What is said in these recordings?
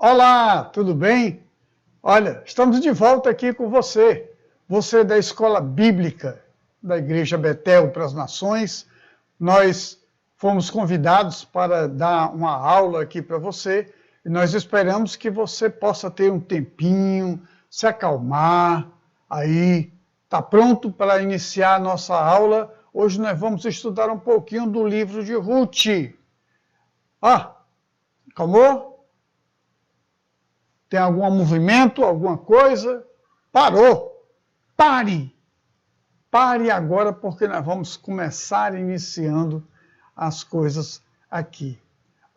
Olá, tudo bem? Olha, estamos de volta aqui com você. Você da Escola Bíblica da Igreja Betel para as Nações. Nós fomos convidados para dar uma aula aqui para você e nós esperamos que você possa ter um tempinho, se acalmar, aí, está pronto para iniciar a nossa aula. Hoje nós vamos estudar um pouquinho do livro de Ruth. Acalmou? Tem algum movimento, alguma coisa? Parou! Pare! Pare agora, porque nós vamos começar iniciando as coisas aqui.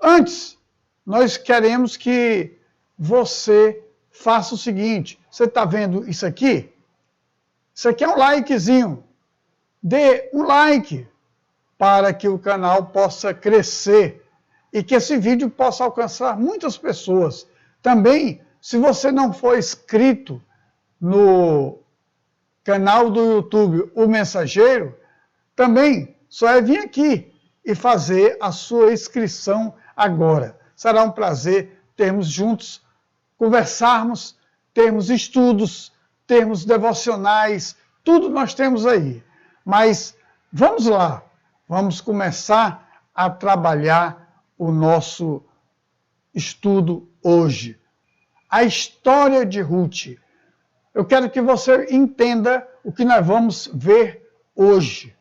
Antes, nós queremos que você faça o seguinte. Você está vendo isso aqui? Isso aqui é um likezinho. Dê um like para que o canal possa crescer e que esse vídeo possa alcançar muitas pessoas. Também, se você não for inscrito no canal do YouTube O Mensageiro, também só é vir aqui e fazer a sua inscrição agora. Será um prazer termos juntos, conversarmos, termos estudos, termos devocionais, tudo nós temos aí. Mas vamos lá, vamos começar a trabalhar o nosso estudo hoje. A história de Ruth. Eu quero que você entenda o que nós vamos ver hoje.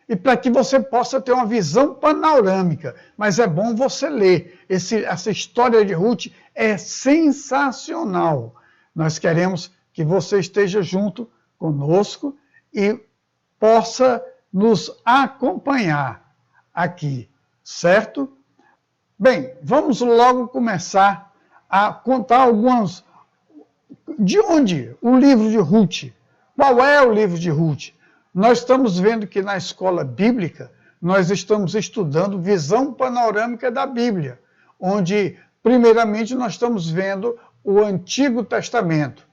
E para que você possa ter uma visão panorâmica. Mas é bom você ler. Essa história de Ruth é sensacional. Nós queremos que você esteja junto conosco e possa nos acompanhar aqui, certo? Bem, vamos logo começar a contar algumas... De onde o livro de Ruth? Qual é o livro de Ruth? Nós estamos vendo que na escola bíblica, nós estamos estudando visão panorâmica da Bíblia, onde, primeiramente, nós estamos vendo o Antigo Testamento.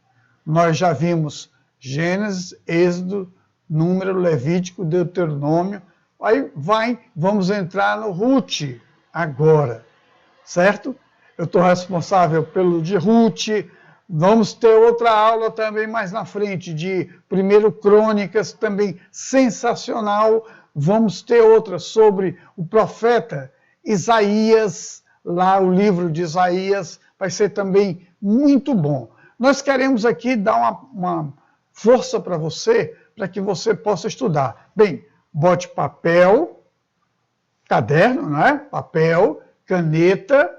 Nós já vimos Gênesis, Êxodo, Número, Levítico, Deuteronômio. Aí vamos entrar no Ruth agora, certo? Eu estou responsável pelo de Ruth. Vamos ter outra aula também mais na frente, de 1 Crônicas, também sensacional. Vamos ter outra sobre o profeta Isaías, lá o livro de Isaías, vai ser também muito bom. Nós queremos aqui dar uma força para você, para que você possa estudar. Bem, bote papel, caderno, né? Papel, caneta,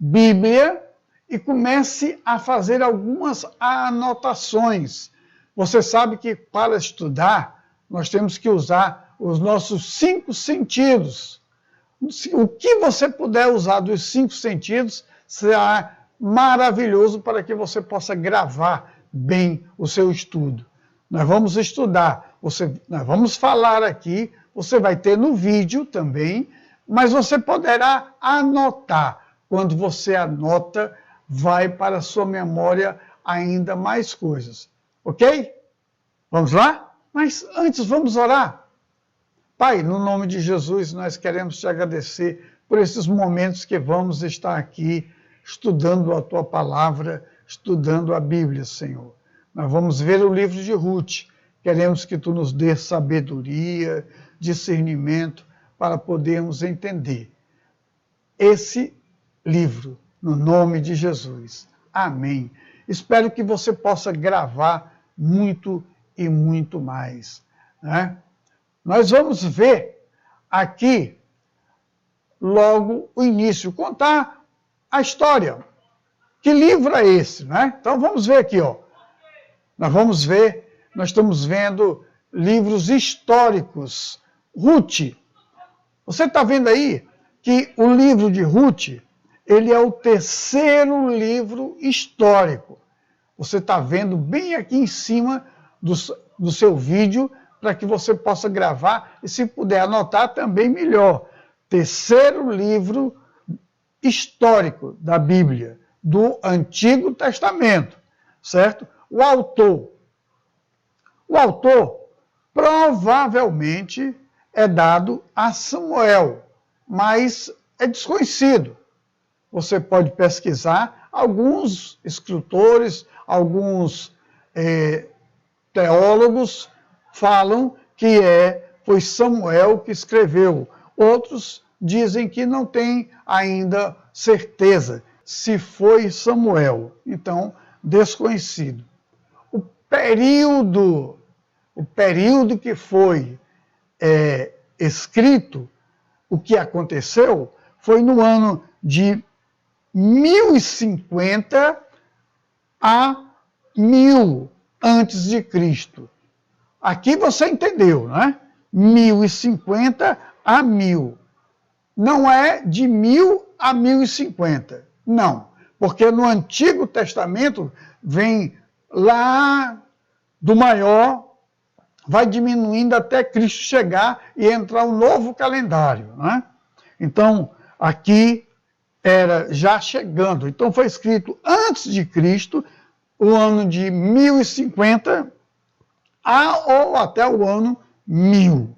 Bíblia, e comece a fazer algumas anotações. Você sabe que para estudar, nós temos que usar os nossos 5 sentidos. O que você puder usar dos 5 sentidos será maravilhoso para que você possa gravar bem o seu estudo. Nós vamos estudar, nós vamos falar aqui, você vai ter no vídeo também, mas você poderá anotar. Quando você anota, vai para a sua memória ainda mais coisas. Ok? Vamos lá? Mas antes vamos orar. Pai, no nome de Jesus, nós queremos te agradecer por esses momentos que vamos estar aqui estudando a tua palavra, estudando a Bíblia, Senhor. Nós vamos ver o livro de Ruth. Queremos que tu nos dê sabedoria, discernimento, para podermos entender esse livro, no nome de Jesus. Amém. Espero que você possa gravar muito e muito mais, né? Nós vamos ver aqui, logo, o início, contar a história. Que livro é esse, né? Então vamos ver aqui, ó. Nós estamos vendo livros históricos. Ruth, você está vendo aí que o livro de Ruth, ele é o 3º livro histórico. Você está vendo bem aqui em cima do seu vídeo, para que você possa gravar e, se puder anotar, também melhor. 3º livro histórico da Bíblia, do Antigo Testamento, certo? O autor provavelmente é dado a Samuel, mas é desconhecido. você pode pesquisar. Alguns escritores, alguns teólogos falam que foi Samuel que escreveu. Outros dizem que não tem ainda certeza se foi Samuel. Então, desconhecido. O período que foi escrito, o que aconteceu, foi no ano de 1050 a 1000 antes de Cristo. Aqui você entendeu, né? 1050 a 1000. Não é de 1000 a 1050. Não, porque no Antigo Testamento vem lá do maior, vai diminuindo até Cristo chegar e entrar um novo calendário, né? Então, aqui era já chegando. Então, foi escrito antes de Cristo, o ano de 1050 ou até o ano 1000.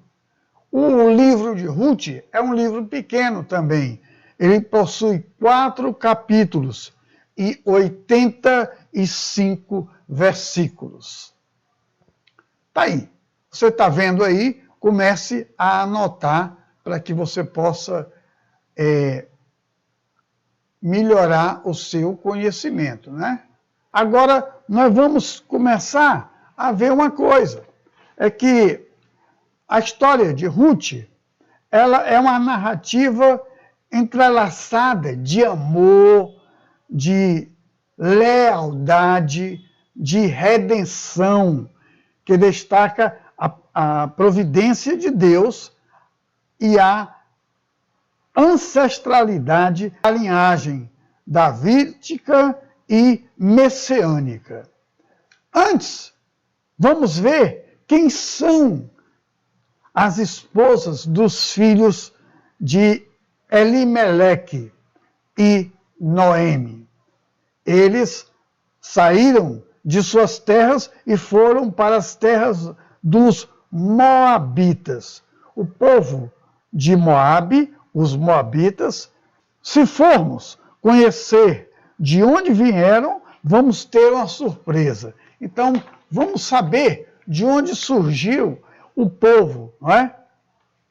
O livro de Ruth é um livro pequeno também. Ele possui 4 capítulos e 85 versículos. Tá aí. Você está vendo aí? Comece a anotar para que você possa melhorar o seu conhecimento, né? Agora, nós vamos começar a ver uma coisa. É que a história de Ruth, ela é uma narrativa entrelaçada de amor, de lealdade, de redenção, que destaca a providência de Deus e a ancestralidade da linhagem davídica e messiânica. Antes, vamos ver quem são as esposas dos filhos de Elimeleque e Noemi. Eles saíram de suas terras e foram para as terras dos Moabitas. O povo de Moabe, os Moabitas, se formos conhecer de onde vieram, vamos ter uma surpresa. Então, vamos saber de onde surgiu o povo, não é?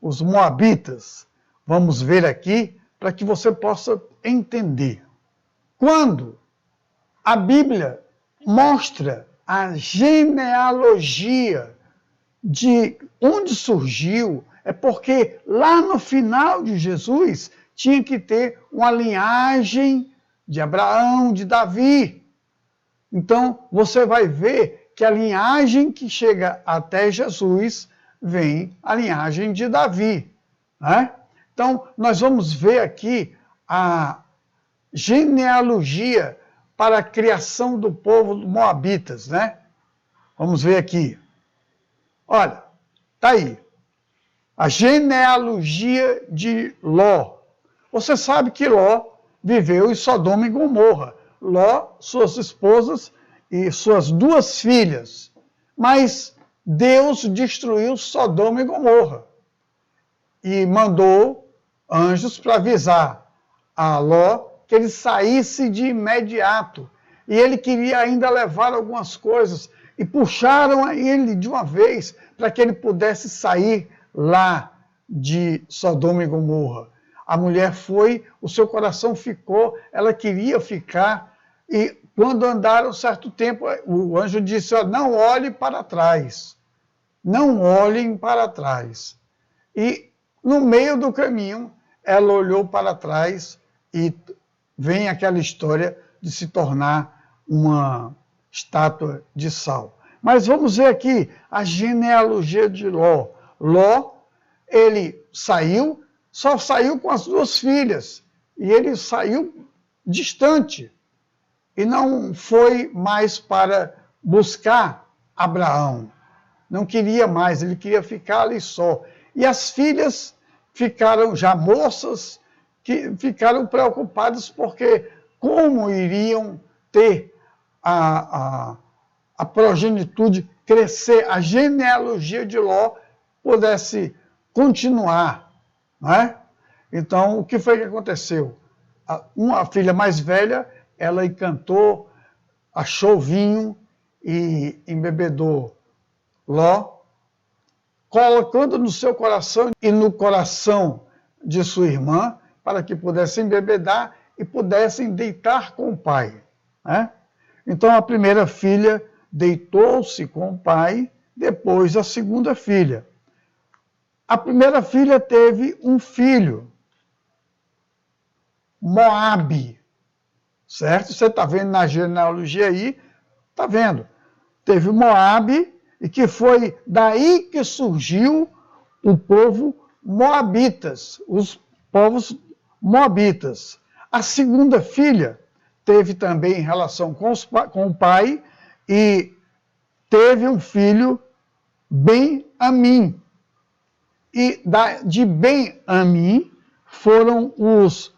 Os Moabitas. Vamos ver aqui para que você possa entender. Quando a Bíblia mostra a genealogia de onde surgiu, é porque lá no final de Jesus tinha que ter uma linhagem de Abraão, de Davi. Então, você vai ver que a linhagem que chega até Jesus vem a linhagem de Davi, né? Então, nós vamos ver aqui a genealogia para a criação do povo Moabitas, né? Vamos ver aqui. Olha, tá aí. A genealogia de Ló. Você sabe que Ló viveu em Sodoma e Gomorra. Ló, suas esposas e suas 2 filhas. Mas Deus destruiu Sodoma e Gomorra. E mandou anjos para avisar a Ló que ele saísse de imediato. E ele queria ainda levar algumas coisas. E puxaram ele de uma vez para que ele pudesse sair lá de Sodoma e Gomorra. A mulher foi, o seu coração ficou, ela queria ficar. E quando andaram um certo tempo, o anjo disse, não olhe para trás. Não olhem para trás. E no meio do caminho, ela olhou para trás e vem aquela história de se tornar uma estátua de sal. Mas vamos ver aqui a genealogia de Ló. Ló, ele saiu, só saiu com as 2 filhas. E ele saiu distante. E não foi mais para buscar Abraão. Não queria mais, ele queria ficar ali só. E as filhas ficaram já moças, que ficaram preocupadas porque como iriam ter a progenitude crescer, a genealogia de Ló pudesse continuar, não é? Então, o que foi que aconteceu? a filha mais velha, ela encantou, achou vinho e embebedou Ló, colocando no seu coração e no coração de sua irmã, para que pudessem embebedar e pudessem deitar com o pai. Né? Então a primeira filha deitou-se com o pai, depois a segunda filha. A primeira filha teve um filho, Moabe, certo? Você está vendo na genealogia aí, está vendo? Teve Moabe, e que foi daí que surgiu o povo moabitas, os povos moabitas. A segunda filha teve também relação com o pai e teve um filho, Ben-Amim. E de Ben-Amim foram os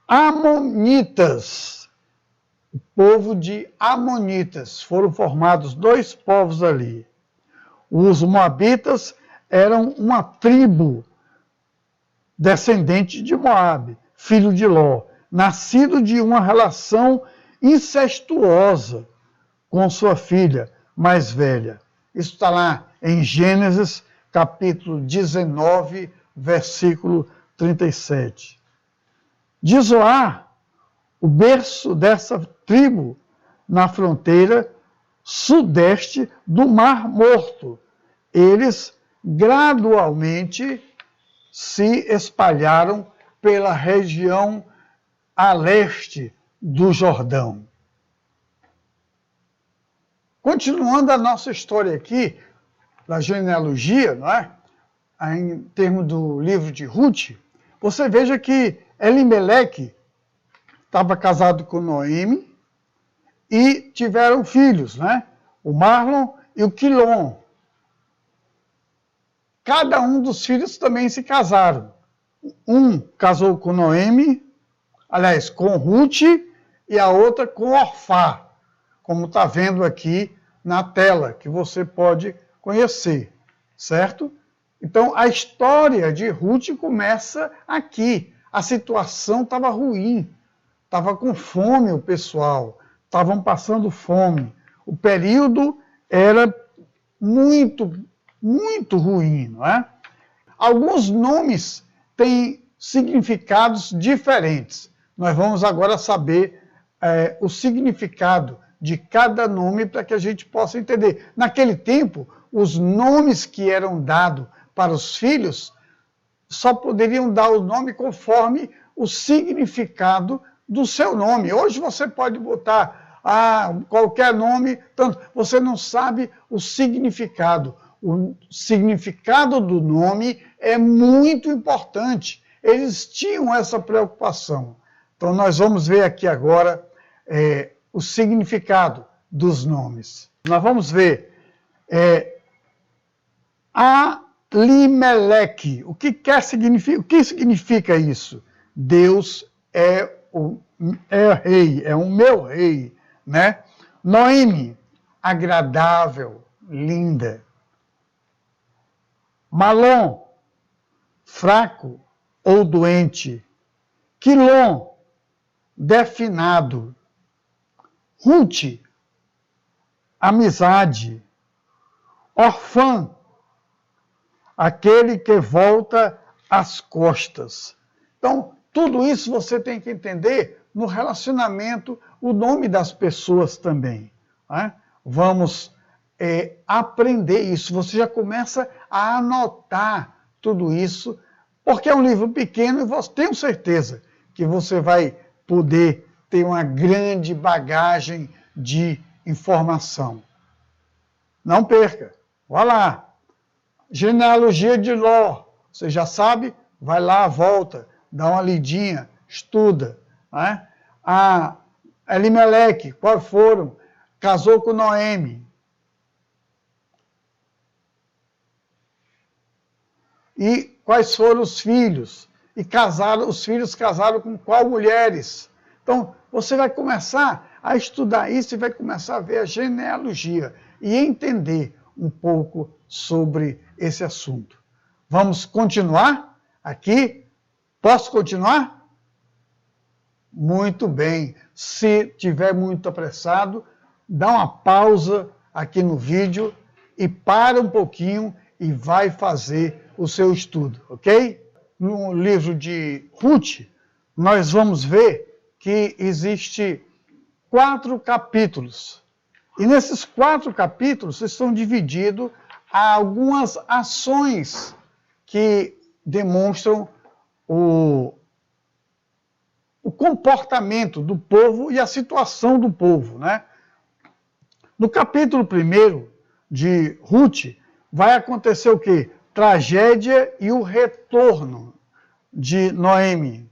Amonitas, o povo de Amonitas. Foram formados dois povos ali. Os Moabitas eram uma tribo descendente de Moabe, filho de Ló, nascido de uma relação incestuosa com sua filha mais velha. Isso está lá em Gênesis, capítulo 19, versículo 37. De Zoar, o berço dessa tribo na fronteira sudeste do Mar Morto. Eles gradualmente se espalharam pela região a leste do Jordão. Continuando a nossa história aqui, da genealogia, não é? Em termos do livro de Ruth, você veja que Elimeleque estava casado com Noemi e tiveram filhos, né? O Marlon e o Quilom. Cada um dos filhos também se casaram. Um casou com Noemi, aliás, com Ruth, e a outra com Orfá, como está vendo aqui na tela, que você pode conhecer, certo? Então, a história de Ruth começa aqui. A situação estava ruim, estava com fome o pessoal, estavam passando fome. O período era muito, muito ruim, não é? Alguns nomes têm significados diferentes. Nós vamos agora saber o significado de cada nome para que a gente possa entender. Naquele tempo, os nomes que eram dados para os filhos só poderiam dar o nome conforme o significado do seu nome. Hoje você pode botar qualquer nome, tanto você não sabe o significado. O significado do nome é muito importante. Eles tinham essa preocupação. Então nós vamos ver aqui agora o significado dos nomes. Nós vamos ver Elimeleque. O que significa isso? Deus é rei, é o meu rei, né? Noemi, agradável, linda. Malom, fraco ou doente. Quilom, definado. Ruth, amizade. Orfã, aquele que volta às costas. Então, tudo isso você tem que entender no relacionamento, o nome das pessoas também. Né? Vamos aprender isso. Você já começa a anotar tudo isso, porque é um livro pequeno e tenho certeza que você vai poder ter uma grande bagagem de informação. Não perca. Vá lá. Genealogia de Ló. Você já sabe? Vai lá, volta, dá uma lidinha, estuda. Né? A Elimeleque, quais foram? Casou com Noemi. E quais foram os filhos? E os filhos casaram com qual mulheres? Então, você vai começar a estudar isso e vai começar a ver a genealogia e entender um pouco sobre esse assunto. Vamos continuar aqui? Posso continuar? Muito bem. Se tiver muito apressado, dá uma pausa aqui no vídeo e para um pouquinho e vai fazer o seu estudo, ok? No livro de Ruth, nós vamos ver que existe 4 capítulos. E nesses 4 capítulos estão divididos a algumas ações que demonstram o comportamento do povo e a situação do povo, né? No capítulo 1 de Ruth, vai acontecer o quê? Tragédia e o retorno de Noemi.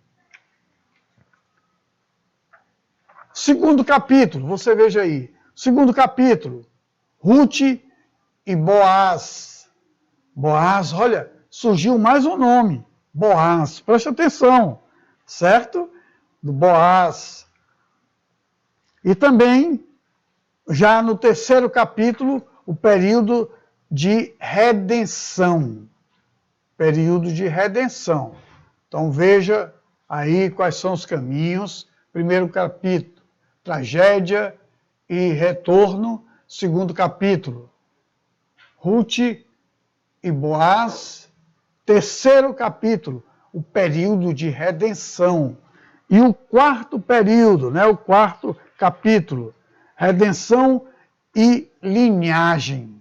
Segundo capítulo, você veja aí. Segundo capítulo, Ruth e Boaz. Boaz, olha, surgiu mais um nome. Boaz, preste atenção, certo? Do Boaz. E também, já no 3º capítulo, o período de redenção. Período de redenção. Então veja aí quais são os caminhos. 1º capítulo, tragédia e retorno. 2º capítulo, Ruth e Boaz. 3º capítulo, o período de redenção. E o 4º período, né, o 4º capítulo, redenção e linhagem.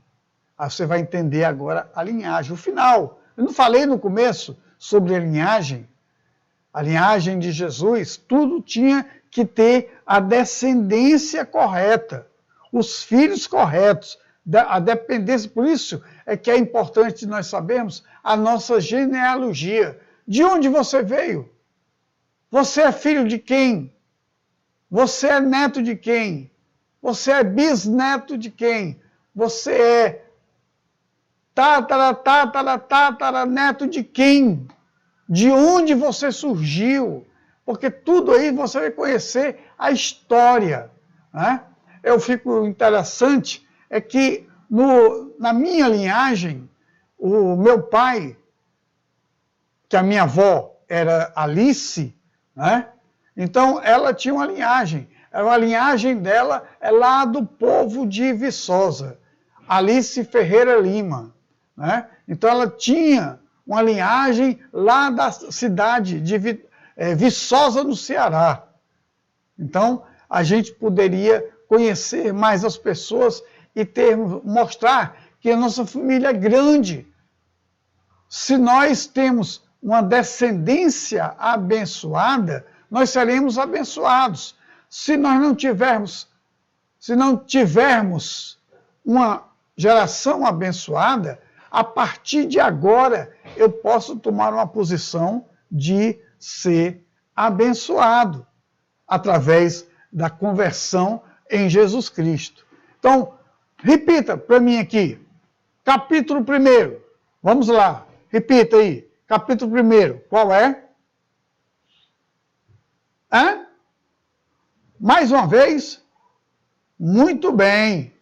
Aí você vai entender agora a linhagem, o final. Eu não falei no começo sobre a linhagem de Jesus, tudo tinha que ter a descendência correta, os filhos corretos, a dependência. Por isso é que é importante nós sabermos a nossa genealogia. De onde você veio? Você é filho de quem? Você é neto de quem? Você é bisneto de quem? Você é tataraneto de quem? De onde você surgiu? Porque tudo aí você vai conhecer a história, né? Eu fico interessante, é que na minha linhagem, o meu pai, que a minha avó era Alice, né? Então ela tinha uma linhagem. A linhagem dela é lá do povo de Viçosa, Alice Ferreira Lima, né? Então ela tinha uma linhagem lá da cidade de Viçosa, no Ceará. Então a gente poderia conhecer mais as pessoas e mostrar que a nossa família é grande. Se nós temos uma descendência abençoada, nós seremos abençoados. Se nós não tivermos uma geração abençoada, a partir de agora eu posso tomar uma posição de ser abençoado através da conversão em Jesus Cristo. Então, repita para mim aqui, capítulo 1. Vamos lá, repita aí. Capítulo 1, qual é? Hã? Mais uma vez? Muito bem.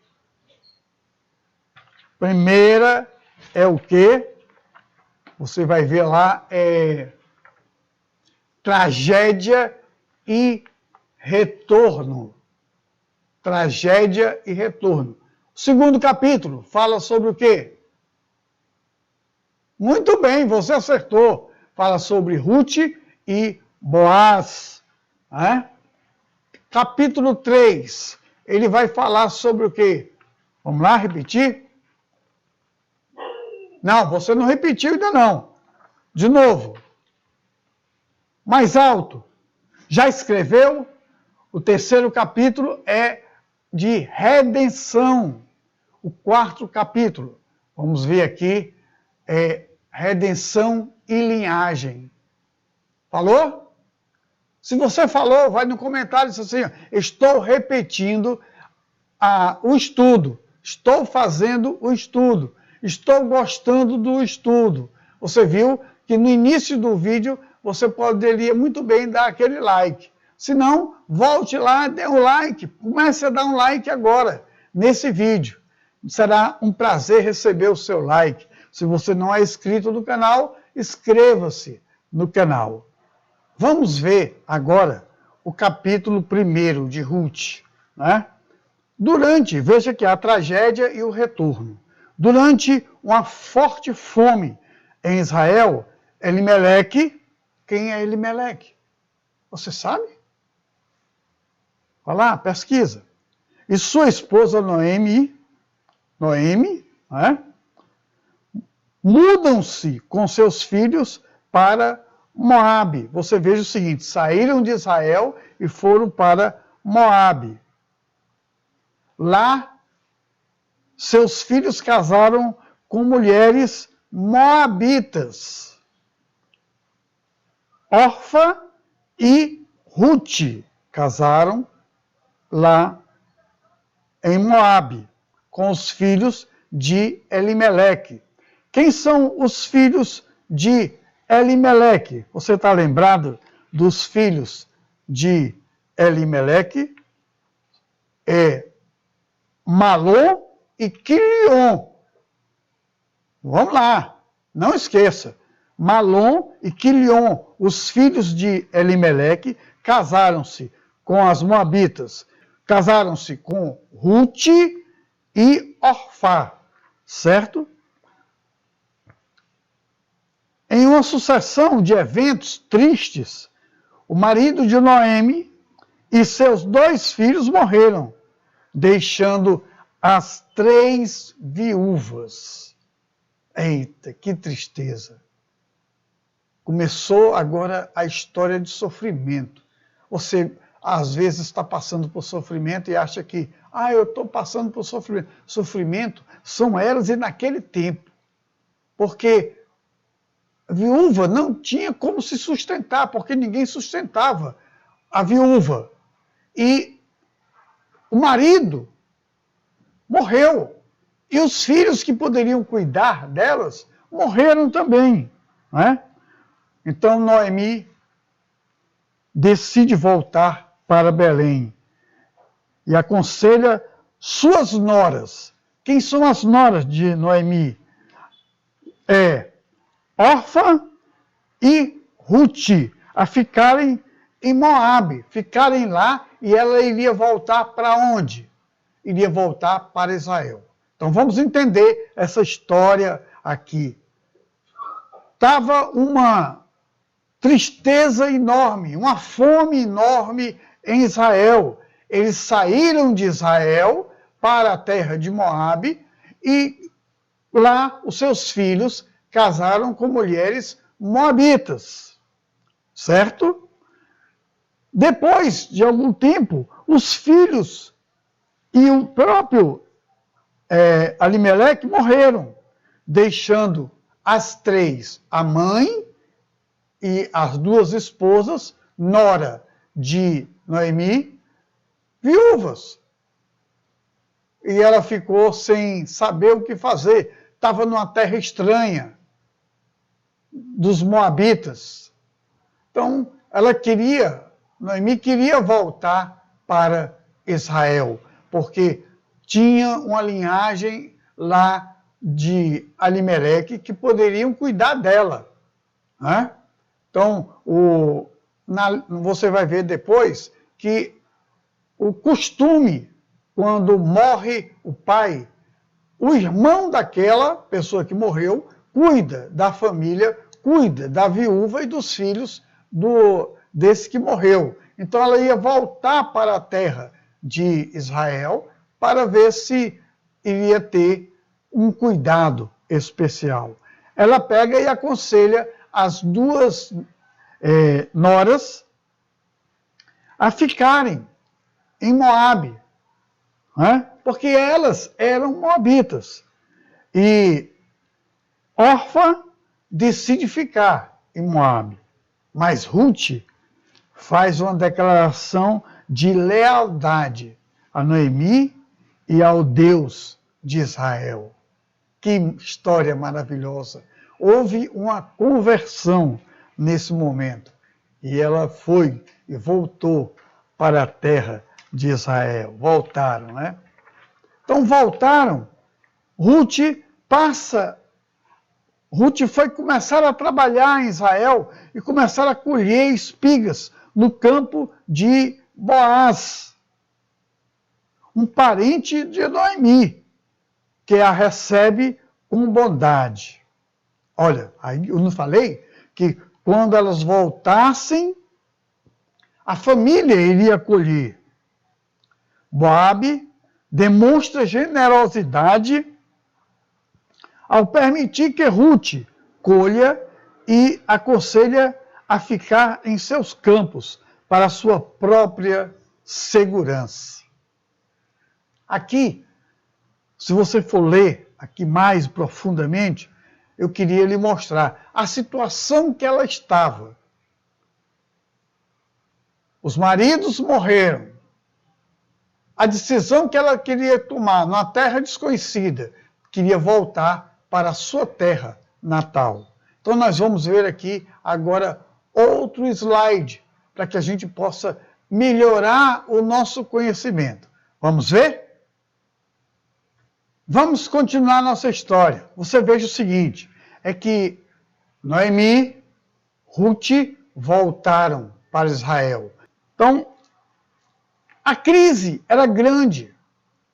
Primeira é o quê? Você vai ver lá, tragédia e retorno. Tragédia e retorno. O 2º capítulo fala sobre o quê? Muito bem, você acertou. Fala sobre Ruth e Boaz. Né? Capítulo 3, ele vai falar sobre o quê? Vamos lá, repetir? Não, você não repetiu ainda não. De novo. Mais alto. Já escreveu? O 3º capítulo é de redenção. O 4º capítulo, vamos ver aqui, é redenção e linhagem. Falou? Se você falou, vai no comentário e diz assim, estou repetindo o estudo, estou fazendo o estudo, estou gostando do estudo. Você viu que no início do vídeo você poderia muito bem dar aquele like. Se não, volte lá, dê um like, comece a dar um like agora, nesse vídeo. Será um prazer receber o seu like. Se você não é inscrito no canal, inscreva-se no canal. Vamos ver agora o capítulo 1 de Ruth, né? Veja que a tragédia e o retorno. Durante uma forte fome em Israel, Elimeleque, quem é Elimeleque? Você sabe? Vai lá, pesquisa. E sua esposa Noemi, né? Mudam-se com seus filhos para Moabe. Você veja o seguinte, saíram de Israel e foram para Moabe. Lá, seus filhos casaram com mulheres moabitas. Orfa e Ruth casaram lá em Moabe, com os filhos de Elimeleque. Quem são os filhos de Elimeleque? Você está lembrado dos filhos de Elimeleque? É Malom e Quilion. Vamos lá, não esqueça. Malom e Quilion, os filhos de Elimeleque, casaram-se com as moabitas. Casaram-se com Ruth e Orfá, certo? Em uma sucessão de eventos tristes, o marido de Noemi e seus 2 filhos morreram, deixando as 3 viúvas. Eita, que tristeza! Começou agora a história de sofrimento. Você, às vezes, está passando por sofrimento e acha que, eu estou passando por sofrimento. Sofrimento são eras e naquele tempo. Porque a viúva não tinha como se sustentar, porque ninguém sustentava a viúva. E o marido morreu. E os filhos que poderiam cuidar delas morreram também. Não é? Então Noemi decide voltar para Belém e aconselha suas noras. Quem são as noras de Noemi? Orfa e Ruth, a ficarem em Moabe, ficarem lá, e ela iria voltar para onde? Iria voltar para Israel. Então vamos entender essa história aqui. Estava uma tristeza enorme, uma fome enorme em Israel. Eles saíram de Israel para a terra de Moabe e lá os seus filhos casaram com mulheres moabitas, certo? Depois de algum tempo, os filhos e o próprio Elimeleque morreram, deixando as 3, a mãe e as 2 esposas, nora de Noemi, viúvas. E ela ficou sem saber o que fazer. Estava numa terra estranha dos moabitas. Então, Noemi queria voltar para Israel, porque tinha uma linhagem lá de Elimeleque que poderiam cuidar dela. Né? Então, você vai ver depois que o costume, quando morre o pai, o irmão daquela pessoa que morreu cuida da família, cuida da viúva e dos filhos desse que morreu. Então ela ia voltar para a terra de Israel para ver se iria ter um cuidado especial. Ela pega e aconselha as 2 noras a ficarem em Moabe, né? Porque elas eram moabitas. E Orfa decide ficar em Moabe, mas Ruth faz uma declaração de lealdade a Noemi e ao Deus de Israel. Que história maravilhosa! Houve uma conversão nesse momento. E ela foi e voltou para a terra de Israel. Voltaram, né? Então voltaram. Ruth foi começar a trabalhar em Israel e começar a colher espigas no campo de Boaz, um parente de Noemi, que a recebe com bondade. Olha, aí eu não falei que quando elas voltassem, a família iria acolher. Boabe demonstra generosidade ao permitir que Ruth colha e aconselha a ficar em seus campos para sua própria segurança. Aqui, se você for ler aqui mais profundamente, eu queria lhe mostrar a situação que ela estava. Os maridos morreram. A decisão que ela queria tomar numa terra desconhecida, queria voltar para a sua terra natal. Então nós vamos ver aqui agora outro slide, para que a gente possa melhorar o nosso conhecimento. Vamos ver? Vamos continuar nossa história. Você veja o seguinte, é que Noemi, Ruth voltaram para Israel. Então, a crise era grande,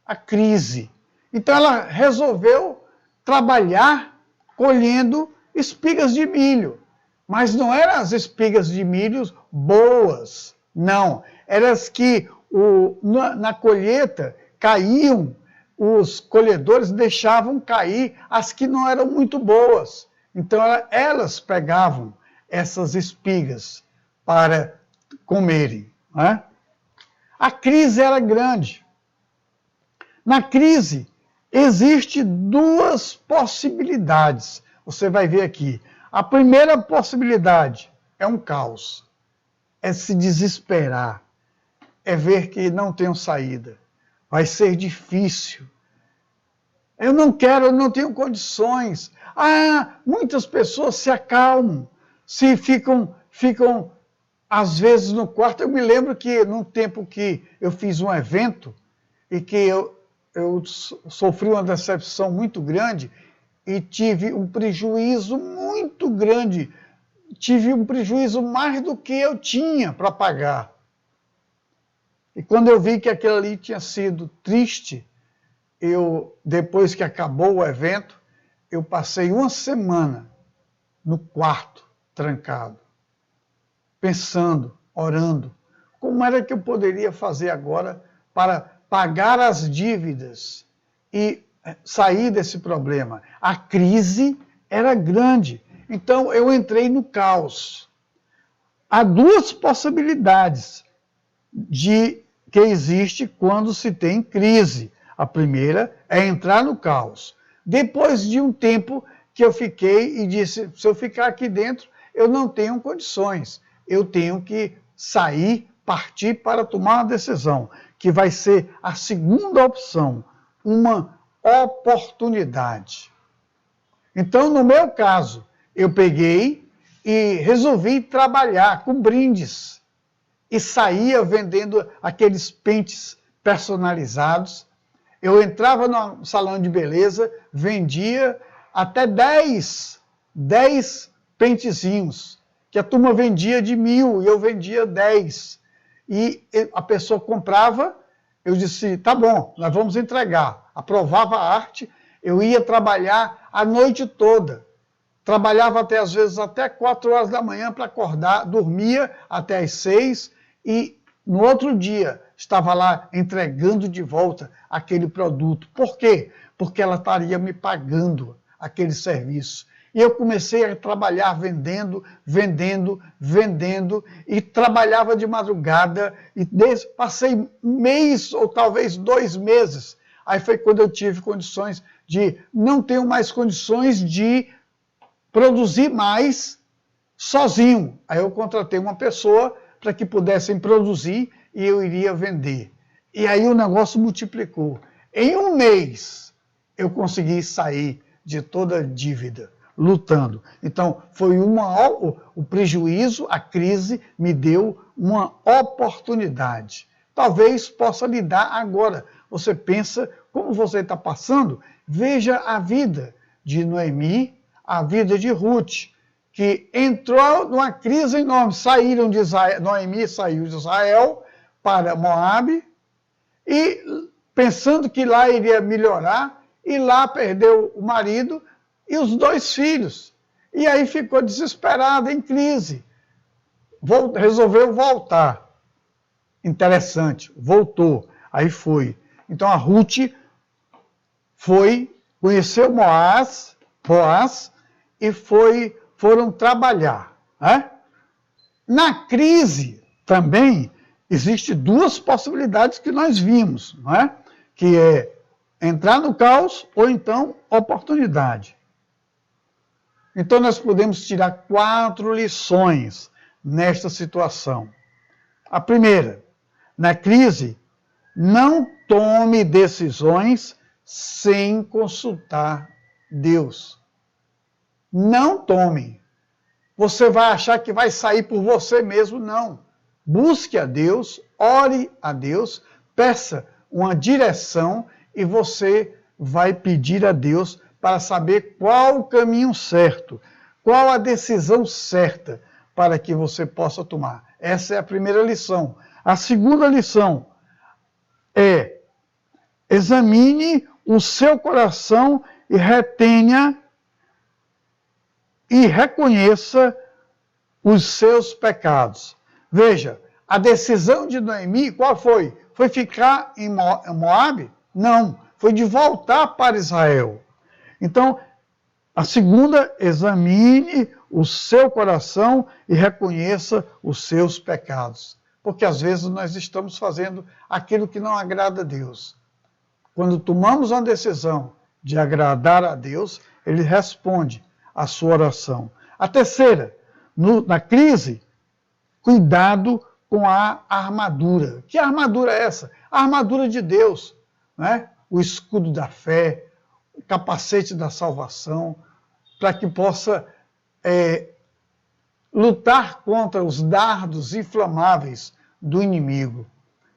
a crise. Então ela resolveu trabalhar colhendo espigas de milho. Mas não eram as espigas de milho boas, não. Eram as que na colheita caíam, os colhedores deixavam cair as que não eram muito boas. Então elas pegavam essas espigas para comerem. Né? A crise era grande. Na crise, existem duas possibilidades. Você vai ver aqui. A primeira possibilidade é um caos. É se desesperar. É ver que não tem saída. Vai ser difícil. Eu não quero, eu não tenho condições. Muitas pessoas se acalmam, se ficam às vezes no quarto. Eu me lembro que num tempo que eu fiz um evento e que eu sofri uma decepção muito grande e tive um prejuízo muito grande. Tive um prejuízo mais do que eu tinha para pagar. E quando eu vi que aquilo ali tinha sido triste, depois que acabou o evento, eu passei uma semana no quarto, trancado, pensando, orando, como era que eu poderia fazer agora para pagar as dívidas e sair desse problema. A crise era grande, então eu entrei no caos. Há duas possibilidades que existe quando se tem crise. A primeira é entrar no caos. Depois de um tempo que eu fiquei e disse, se eu ficar aqui dentro, eu não tenho condições. Eu tenho que sair, partir para tomar uma decisão, que vai ser a segunda opção, uma oportunidade. Então, no meu caso, eu peguei e resolvi trabalhar com brindes. E saía vendendo aqueles pentes personalizados. Eu entrava no salão de beleza, vendia até 10 pentezinhos, que a turma vendia de 1.000 e eu vendia 10. E a pessoa comprava, eu disse, tá bom, nós vamos entregar. Aprovava a arte, eu ia trabalhar a noite toda. Trabalhava às vezes até 4 horas da manhã para acordar, dormia até às 6 e no outro dia estava lá entregando de volta aquele produto. Por quê? Porque ela estaria me pagando aquele serviço. E eu comecei a trabalhar vendendo, e trabalhava de madrugada, e passei um mês ou talvez 2 meses. Aí foi quando eu tive condições não tenho mais condições de produzir mais sozinho. Aí eu contratei uma pessoa para que pudessem produzir e eu iria vender. E aí o negócio multiplicou. Em um mês, eu consegui sair de toda a dívida, lutando. Então, foi o prejuízo, a crise, me deu uma oportunidade. Talvez possa lhe dar agora. Você pensa, como você está passando, veja a vida de Noemi, a vida de Ruth. que entrou numa crise enorme. Saíram de Israel, Noemi saiu de Israel para Moabe, e pensando que lá iria melhorar, e lá perdeu o marido e os 2 filhos. E aí ficou desesperada, em crise. Resolveu voltar. Interessante, voltou. Aí foi. Então a Ruth foi, conheceu Boaz e foram trabalhar. Né? Na crise também existem 2 possibilidades que nós vimos, não é? Que é entrar no caos ou então oportunidade. Então nós podemos tirar 4 lições nesta situação. A primeira, na crise, não tome decisões sem consultar Deus. Não tome. Você vai achar que vai sair por você mesmo, não. Busque a Deus, ore a Deus, peça uma direção e você vai pedir a Deus para saber qual o caminho certo, qual a decisão certa para que você possa tomar. Essa é a primeira lição. A segunda lição é: examine o seu coração e retenha e reconheça os seus pecados. Veja, a decisão de Noemi, qual foi? Foi ficar em Moabe? Não, foi de voltar para Israel. Então, a segunda, examine o seu coração e reconheça os seus pecados. Porque às vezes nós estamos fazendo aquilo que não agrada a Deus. Quando tomamos uma decisão de agradar a Deus, Ele responde a sua oração. A terceira, na crise, cuidado com a armadura. Que armadura é essa? A armadura de Deus, né? O escudo da fé, o capacete da salvação, para que possa lutar contra os dardos inflamáveis do inimigo.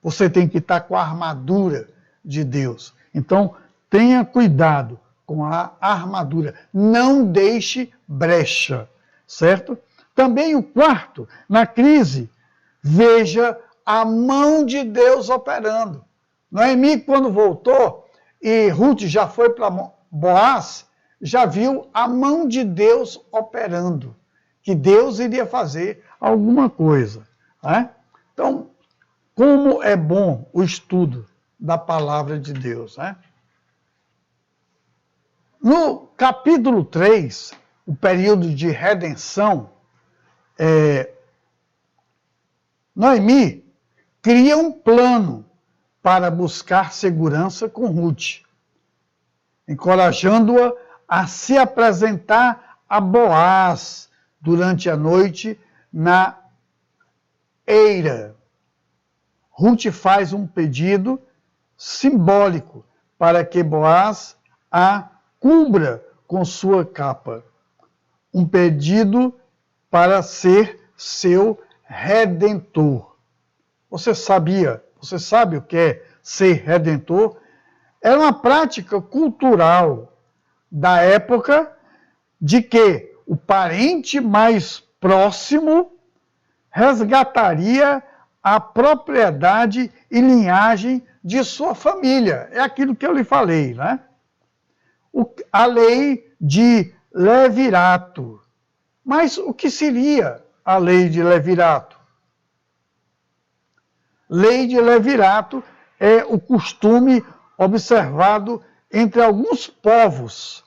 Você tem que estar com a armadura de Deus. Então, tenha cuidado com a armadura. Não deixe brecha, certo? Também o quarto, na crise, veja a mão de Deus operando. Noemi, quando voltou, e Ruth já foi para Boaz, já viu a mão de Deus operando, que Deus iria fazer alguma coisa. Né? Então, como é bom o estudo da palavra de Deus. Né? No capítulo 3, o período de redenção, Noemi cria um plano para buscar segurança com Ruth, encorajando-a a se apresentar a Boaz durante a noite na eira. Ruth faz um pedido simbólico para que Boaz a cubra com sua capa. Um pedido para ser seu redentor. Você sabe o que é ser redentor? Era uma prática cultural da época de que o parente mais próximo resgataria a propriedade e linhagem de sua família. É aquilo que eu lhe falei, né? A lei de Levirato. Mas o que seria a lei de Levirato? Lei de Levirato é o costume observado entre alguns povos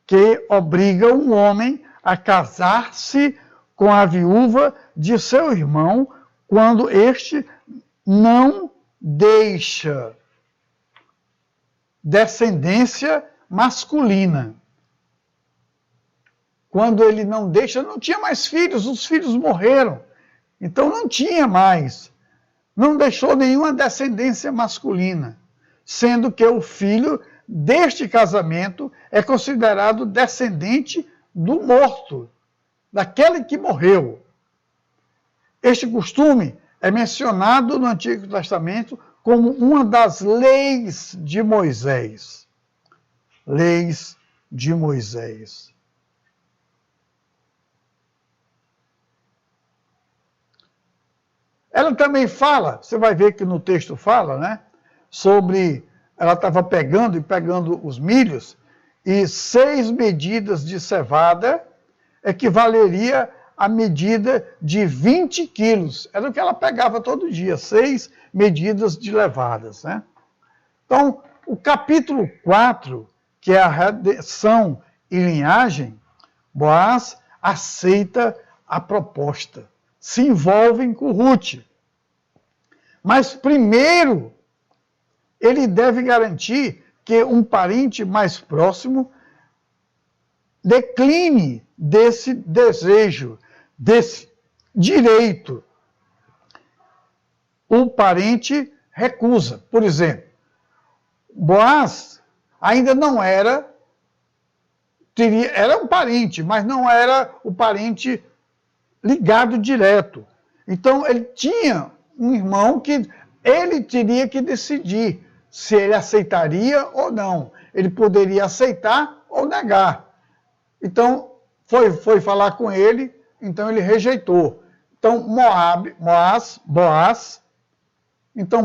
que obriga um homem a casar-se com a viúva de seu irmão quando este não deixa descendência masculina. Quando ele não deixa, não tinha mais filhos, os filhos morreram. Então não tinha mais. Não deixou nenhuma descendência masculina, sendo que o filho deste casamento é considerado descendente do morto, daquele que morreu. Este costume é mencionado no Antigo Testamento como uma das leis de Moisés. Leis de Moisés. Ela também fala, você vai ver que no texto fala, né? Sobre, ela estava pegando os milhos, e 6 medidas de cevada equivaleria à medida de 20 quilos. Era o que ela pegava todo dia, 6 medidas de levadas, né? Então, o capítulo 4, que é a redenção e linhagem, Boaz aceita a proposta, se envolve com Ruth. Mas primeiro, ele deve garantir que um parente mais próximo decline desse desejo, desse direito. O parente recusa. Por exemplo, Boaz ainda não era um parente, mas não era o parente ligado direto. Então, ele tinha um irmão que ele teria que decidir se ele aceitaria ou não. Ele poderia aceitar ou negar. Então, foi falar com ele, então ele rejeitou. Então,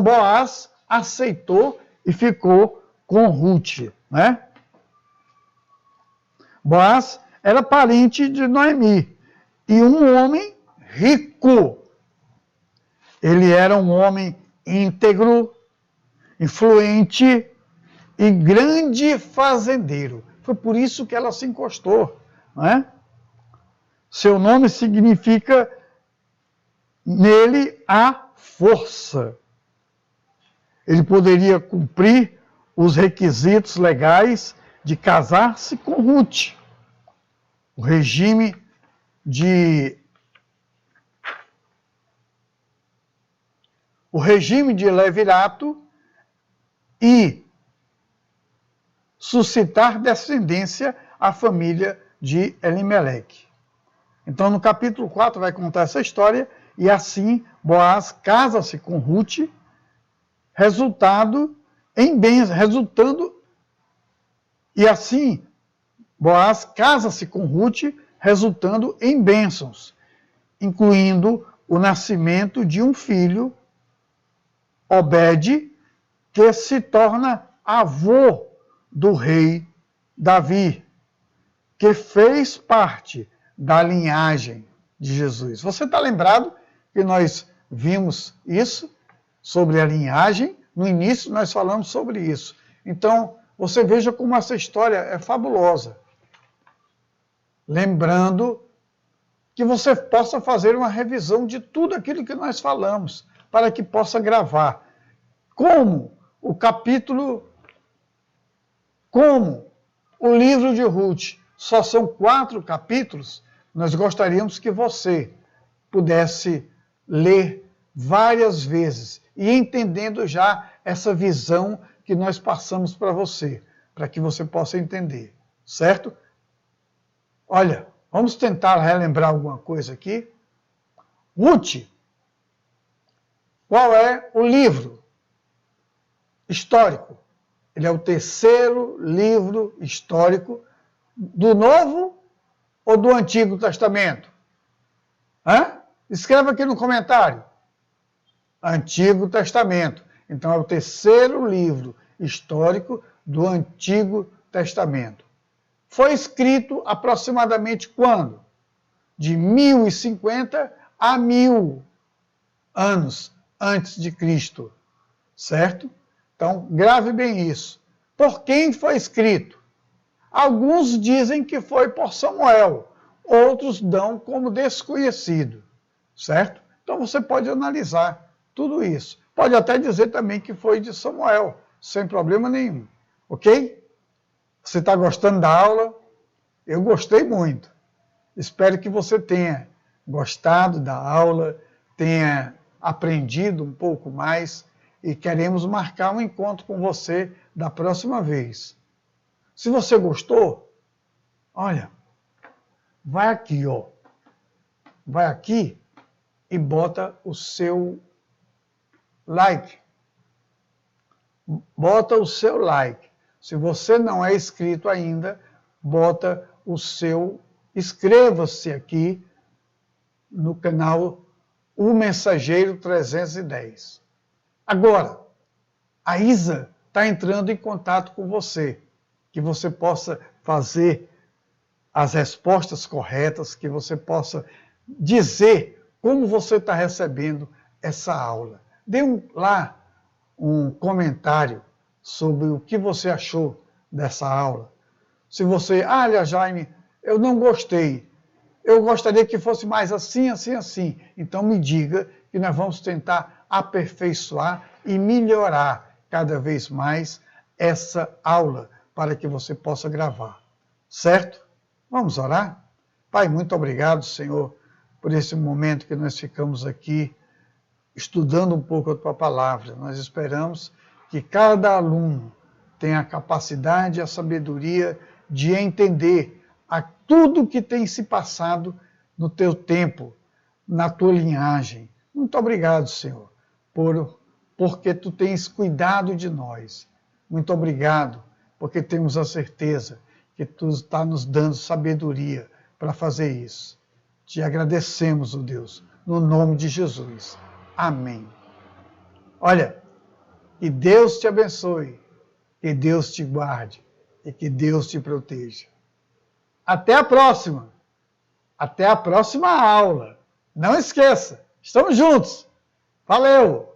Boaz aceitou e ficou com Ruth, né? Boaz era parente de Noemi e um homem rico. Ele era um homem íntegro, influente e grande fazendeiro. Foi por isso que ela se encostou, não é? Seu nome significa nele há força. Ele poderia cumprir os requisitos legais de casar-se com Ruth. O regime de levirato e suscitar descendência à família de Elimeleque. Então, no capítulo 4 vai contar essa história, e assim Boaz casa-se com Ruth, e assim Boaz casa-se com Ruth, resultando em bênçãos, incluindo o nascimento de um filho, Obed, que se torna avô do rei Davi, que fez parte da linhagem de Jesus. Você está lembrado que nós vimos isso, sobre a linhagem? No início nós falamos sobre isso. Então, você veja como essa história é fabulosa. Lembrando que você possa fazer uma revisão de tudo aquilo que nós falamos, para que possa gravar. Como o livro de Ruth só são 4 capítulos, nós gostaríamos que você pudesse ler várias vezes e entendendo já essa visão que nós passamos para você, para que você possa entender, certo? Olha, vamos tentar relembrar alguma coisa aqui. Ruth, qual é o livro histórico? Ele é o 3º livro histórico do Novo ou do Antigo Testamento? Escreva aqui no comentário. Antigo Testamento. Então é o 3º livro histórico do Antigo Testamento. Foi escrito aproximadamente quando? De 1050 a 1000 anos antes de Cristo, certo? Então, grave bem isso. Por quem foi escrito? Alguns dizem que foi por Samuel, outros dão como desconhecido, certo? Então você pode analisar tudo isso. Pode até dizer também que foi de Samuel, sem problema nenhum, ok? Você está gostando da aula? Eu gostei muito. Espero que você tenha gostado da aula, tenha aprendido um pouco mais e queremos marcar um encontro com você da próxima vez. Se você gostou, olha, vai aqui, ó. Vai aqui e bota o seu like. Bota o seu like. Se você não é inscrito ainda, bota o seu... Inscreva-se aqui no canal o Mensageiro 310. Agora, a Isa está entrando em contato com você, que você possa fazer as respostas corretas, que você possa dizer como você está recebendo essa aula. Dê lá um comentário sobre o que você achou dessa aula. Se você, olha, Jaime, eu não gostei, eu gostaria que fosse mais assim, assim, assim. Então me diga que nós vamos tentar aperfeiçoar e melhorar cada vez mais essa aula para que você possa gravar. Certo? Vamos orar? Pai, muito obrigado, Senhor, por esse momento que nós ficamos aqui estudando um pouco a Tua palavra. Nós esperamos que cada aluno tenha a capacidade e a sabedoria de entender a tudo que tem se passado no Teu tempo, na Tua linhagem. Muito obrigado, Senhor, porque Tu tens cuidado de nós. Muito obrigado, porque temos a certeza que Tu está nos dando sabedoria para fazer isso. Te agradecemos, ó Deus, no nome de Jesus. Amém. Olha, que Deus te abençoe, que Deus te guarde e que Deus te proteja. Até a próxima. Até a próxima aula. Não esqueça, estamos juntos. Valeu!